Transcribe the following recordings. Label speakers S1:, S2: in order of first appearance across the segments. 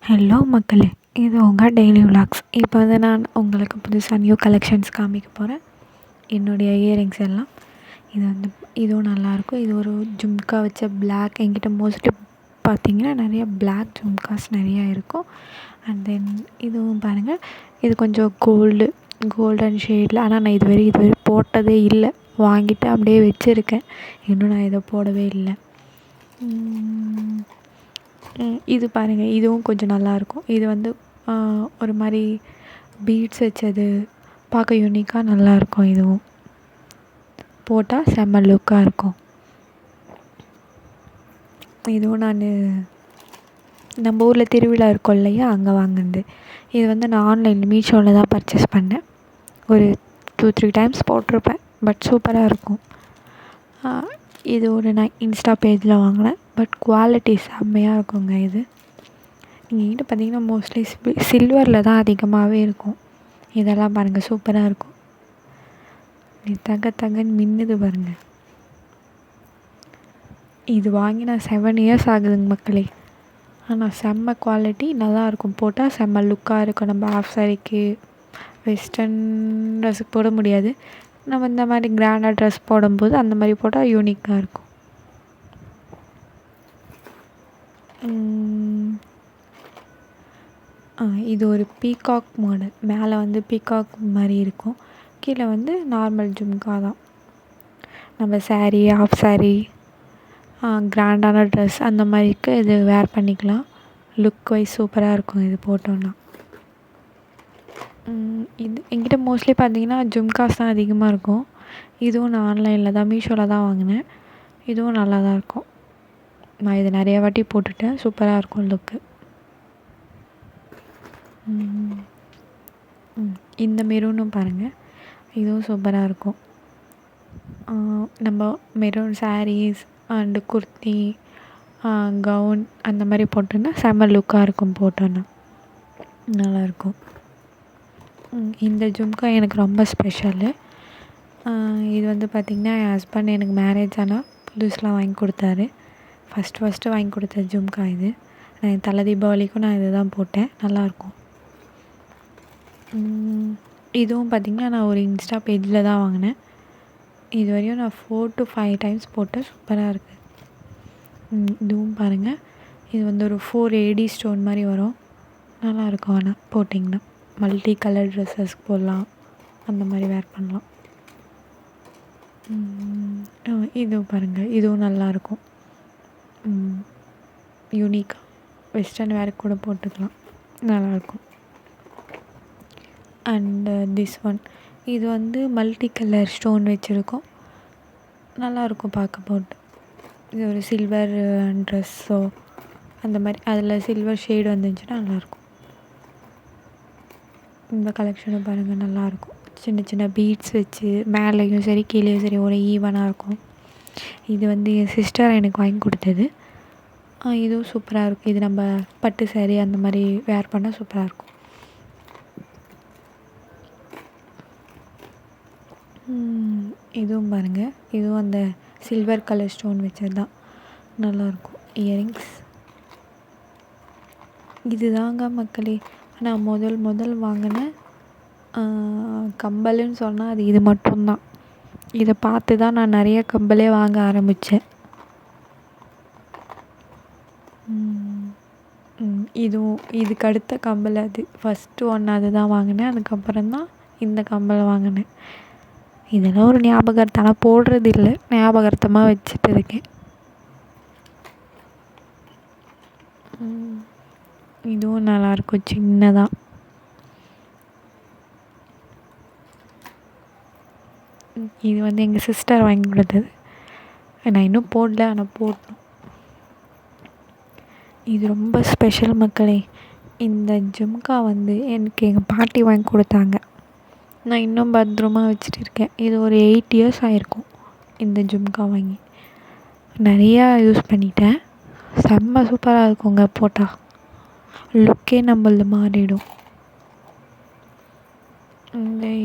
S1: Hello மக்களே, இது உங்கள் டெய்லி விலாக்ஸ். இப்போ வந்து நான் உங்களுக்கு புதுசாக நியூ கலெக்ஷன்ஸ் காமிக்க போகிறேன். என்னுடைய இயரிங்ஸ் எல்லாம் இதுவும் நல்லாயிருக்கும். இது ஒரு ஜும்கா வச்ச பிளாக். என்கிட்ட மோஸ்ட்லி பார்த்திங்கன்னா நிறைய பிளாக் ஜும்காஸ் நிறையா இருக்கும். அண்ட் தென் இதுவும் பாருங்கள், இது கொஞ்சம் கோல்டன் ஷேடில். ஆனால் நான் இதுவரை போட்டதே இல்லை. வாங்கிட்டு அப்படியே வச்சுருக்கேன். இன்னும் நான் இதை போடவே இல்லை. இது பாருங்கள், இதுவும் கொஞ்சம் நல்லாயிருக்கும். இது வந்து ஒரு மாதிரி பீட்ஸ் வச்சது, பார்க்க யூனிக்காக நல்லாயிருக்கும். இதுவும் போட்டால் செம்ம லுக்காக இருக்கும். இதுவும் நான் நம்ம ஊரில் திருவிழா இருக்கும் இல்லையா, அங்கே வாங்கினது. இது வந்து நான் ஆன்லைனில் மீஷோவில் தான் பர்ச்சேஸ் பண்ணேன். ஒரு 2-3 டைம்ஸ் போட்டிருப்பேன். பட் சூப்பராக இருக்கும். இது ஒரு நான் இன்ஸ்டா பேஜில் வாங்கினேன். பட் குவாலிட்டி செம்மையாக இருக்குங்க. இது எங்ககிட்ட பார்த்திங்கன்னா மோஸ்ட்லி சில்வரில் தான் அதிகமாகவே இருக்கும். இதெல்லாம் பாருங்கள், சூப்பராக இருக்கும். இது தகன்னு மின்னுது பாருங்கள். இது வாங்கி நான் 7 இயர்ஸ் ஆகுதுங்க மக்களே. ஆனால் செம்ம குவாலிட்டி, நல்லாயிருக்கும். போட்டால் செம்ம லுக்காக இருக்கும். நம்ம ஆஃப் சாரிக்கு, வெஸ்டர்ன் ட்ரெஸ்ஸுக்கு போட முடியாது. நம்ம இந்த மாதிரி கிராண்டாக ட்ரெஸ் போடும்போது அந்த மாதிரி போட்டால் யூனிக்காக இருக்கும். இது ஒரு பீகாக் மாடல். மேலே வந்து பீகாக் மாதிரி இருக்கும், கீழே வந்து நார்மல் ஜும்கா தான். நம்ம சாரீ, ஆஃப் சாரீ, கிராண்டான ட்ரெஸ் அந்த மாதிரிக்கு இது வேர் பண்ணிக்கலாம். லுக் வைஸ் சூப்பராக இருக்கும் இது போட்டோன்னா. இது என்கிட்ட மோஸ்ட்லி பார்த்திங்கன்னா ஜும்காஸ் தான் அதிகமாக இருக்கும். இதுவும் நான் ஆன்லைனில் தான், மீஷோவில் தான் வாங்கினேன். இதுவும் நல்லா தான் இருக்கும். நான் இது நிறையா வாட்டி போட்டுட்டேன். சூப்பராக இருக்கும் லுக்கு. இந்த மெரூனும் பாருங்கள், இதுவும் சூப்பராக இருக்கும். நம்ம maroon saris and kurti, gown அந்த மாதிரி போட்டோன்னா செம்ம லுக்காக இருக்கும். போட்டோன்னா நல்லாயிருக்கும். இந்த ஜும்கா எனக்கு ரொம்ப ஸ்பெஷலு. இது வந்து பார்த்திங்கன்னா என் ஹஸ்பண்ட் எனக்கு மேரேஜ் ஆனால் புதுசில் வாங்கி கொடுத்தாரு. ஃபஸ்ட்டு வாங்கி கொடுத்த ஜும்கா இது. நான் என் தலை தீபாவளிக்கும் நான் இது தான் போட்டேன். நல்லாயிருக்கும். இதுவும் பார்த்திங்கன்னா நான் ஒரு இன்ஸ்டா பேஜில் தான் வாங்கினேன். இது வரையும் நான் 4 to 5 டைம்ஸ் போட்டேன். சூப்பராக இருக்குது. இதுவும் பாருங்கள், இது வந்து ஒரு 4 AD ஸ்டோன் மாதிரி வரும். நல்லாயிருக்கும். ஆனால் போட்டிங்கன்னா மல்டி கலர் ட்ரெஸ்ஸஸ்க்கு போடலாம், அந்த மாதிரி வேர் பண்ணலாம். இதுவும் பாருங்கள், இதுவும் நல்லாயிருக்கும். யூனிக்காக வெஸ்டர்ன் வேர் கூட போட்டுக்கலாம், நல்லாயிருக்கும். அண்டு திஸ் ஒன், இது வந்து மல்டி கலர் ஸ்டோன் வச்சுருக்கோம். நல்லாயிருக்கும் பார்க்க போட்டு. இது ஒரு சில்வர் ட்ரெஸ்ஸோ அந்த மாதிரி அதில் சில்வர் ஷேடு வந்துச்சுன்னா நல்லாயிருக்கும். இந்த கலெக்ஷனும் பாருங்கள், நல்லாயிருக்கும். சின்ன சின்ன பீட்ஸ் வச்சு மேலேயும் சரி கீழேயும் சரி ஒரு ஈவனாக இருக்கும். இது வந்து என் சிஸ்டர் எனக்கு வாங்கி கொடுத்தது. இதுவும் சூப்பராக இருக்கும். இது நம்ம பட்டு சாரீ அந்த மாதிரி வேர் பண்ணால் சூப்பராக இருக்கும். இதுவும் பாருங்கள், இதுவும் அந்த சில்வர் கலர் ஸ்டோன் வச்சது தான். நல்லாயிருக்கும். இயரிங்ஸ் இது தாங்க மக்களே. நான் முதல் வாங்கின கம்மல்னு சொன்னால் அது இது மட்டும்தான். இதை பார்த்து தான் நான் நிறைய கம்மலே வாங்க ஆரம்பித்தேன். இதுவும் இதுக்கு அடுத்த கம்மல். அது ஃபஸ்ட்டு ஒன்று அது தான் வாங்கினேன். அதுக்கப்புறம் தான் இந்த கம்மல் வாங்கினேன். இதெல்லாம் ஒரு ஞாபகார்த்தம், ஆனால் போடுறது இல்லை, ஞாபகார்த்தமாக வச்சுட்டு இருக்கேன். இதுவும் நல்லாயிருக்கும், சின்னதாக. இது வந்து எங்கள் சிஸ்டர் வாங்கி கொடுத்தது. நான் இன்னும் போடல, ஆனால் போடணும். இது ரொம்ப ஸ்பெஷல் மக்களே. இந்த ஜும்கா வந்து எனக்கு எங்கள் பாட்டி வாங்கி கொடுத்தாங்க. நான் இன்னும் பத்திரமா வச்சுட்டு இருக்கேன். இது ஒரு 8 இயர்ஸ் ஆகிருக்கும் இந்த ஜும்கா வாங்கி. நிறையா யூஸ் பண்ணிட்டேன். செம்ம சூப்பராக இருக்குங்க போட்டால். லுக்கே நம்மளது மாறிடும்.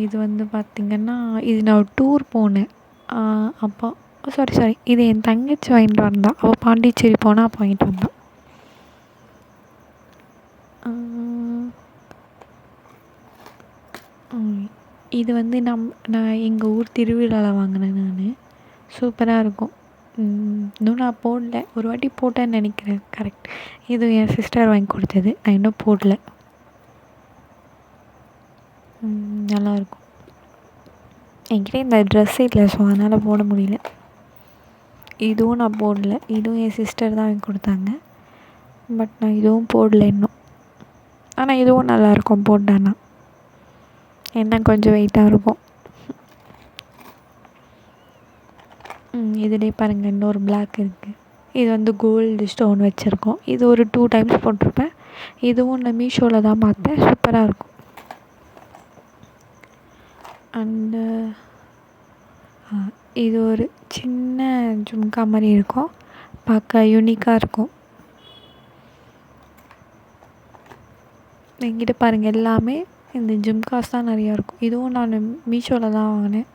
S1: இது வந்து பார்த்திங்கன்னா, இது நான் ஒரு டூர் போனேன். அப்போ சாரி இது என் தங்கச்சி வாங்கிட்டு வந்தாள். அவள் பாண்டிச்சேரி போனால் அப்போ வாங்கிட்டு வந்தாள். இது வந்து நான் எங்கள் ஊர் திருவிழாவில் வாங்கினேன் நான். சூப்பராக இருக்கும். இன்னும் நான் போடல. ஒரு வாட்டி போட்டேன்னு நினைக்கிறேன். கரெக்ட். இது என் சிஸ்டர் வாங்கி கொடுத்தது. நான் இன்னும் போடல. நல்லாயிருக்கும். என்கிட்ட இந்த ட்ரெஸ் இல்லை, ஸோ அதனால் போட முடியல. இதுவும் நான் போடல. இதுவும் என் சிஸ்டர் தான் வாங்கி கொடுத்தாங்க. பட் நான் இதுவும் போடல இன்னும். ஆனால் இதுவும் நல்லாயிருக்கும் போட்டேன்னா. என்ன கொஞ்சம் வெயிட்டாக இருக்கும். இதுலேயே பாருங்கள், இன்னொரு பிளாக் இருக்குது. இது வந்து கோல்டு ஸ்டோன் வச்சுருக்கோம். இது ஒரு 2 டைம்ஸ் போட்டிருப்பேன். இதுவும் நான் மீஷோவில் தான் பார்த்தேன். சூப்பராக இருக்கும். அண்டு இது ஒரு சின்ன ஜும்கா மாதிரி இருக்கும். பார்க்க யூனிக்காக இருக்கும். என்கிட்ட பாருங்கள், எல்லாமே இந்த ஜும்காஸ் தான் நிறையா இருக்கும். இதுவும் நான் மீஷோவில் தான் வாங்கினேன்.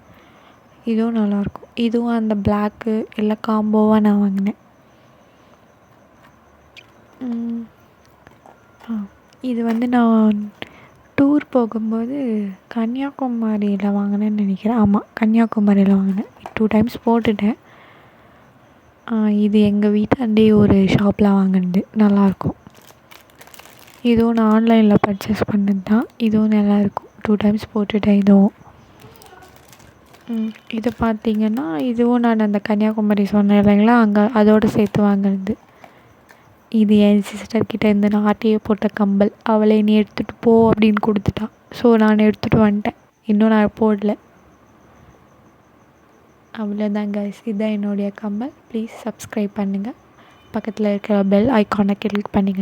S1: இதுவும் நல்லாயிருக்கும். இதுவும் அந்த பிளாக்கு எல்லாம் காம்போவாக நான் வாங்கினேன். இது வந்து நான் டூர் போகும்போது கன்னியாகுமரியில் வாங்கினேன்னு நினைக்கிறேன். ஆமாம், கன்னியாகுமரியில் வாங்கினேன். 2 டைம்ஸ் போட்டுட்டேன். இது எங்கள் வீட்டாண்டே ஒரு ஷாப்பில் வாங்கினது. நல்லாயிருக்கும். இதுவும் நான் ஆன்லைனில் பர்ச்சேஸ் பண்ணது தான். இதுவும் நல்லாயிருக்கும். 2 டைம்ஸ் போட்டுட்டேன் இதுவும். இது பார்த்திங்கன்னா, இதுவும் நான் அந்த கன்னியாகுமரி சொன்னேன் இல்லைங்களா, அங்கே அதோடு சேர்த்து வாங்கினது. இது என் சிஸ்டர்கிட்ட இருந்து நான் ஆட்டியே போட்ட கம்பல். அவளே நீ எடுத்துகிட்டு போ அப்படின்னு கொடுத்துட்டா. ஸோ நான் எடுத்துகிட்டு வந்துட்டேன். இன்னும் நான் போடல. அவ்வளோதான் கைஸ். இதுதான் என்னுடைய கம்பல். ப்ளீஸ் சப்ஸ்கிரைப் பண்ணுங்கள். பக்கத்தில் இருக்கிற பெல் ஐக்கானை கிளிக் பண்ணிக்கோங்க.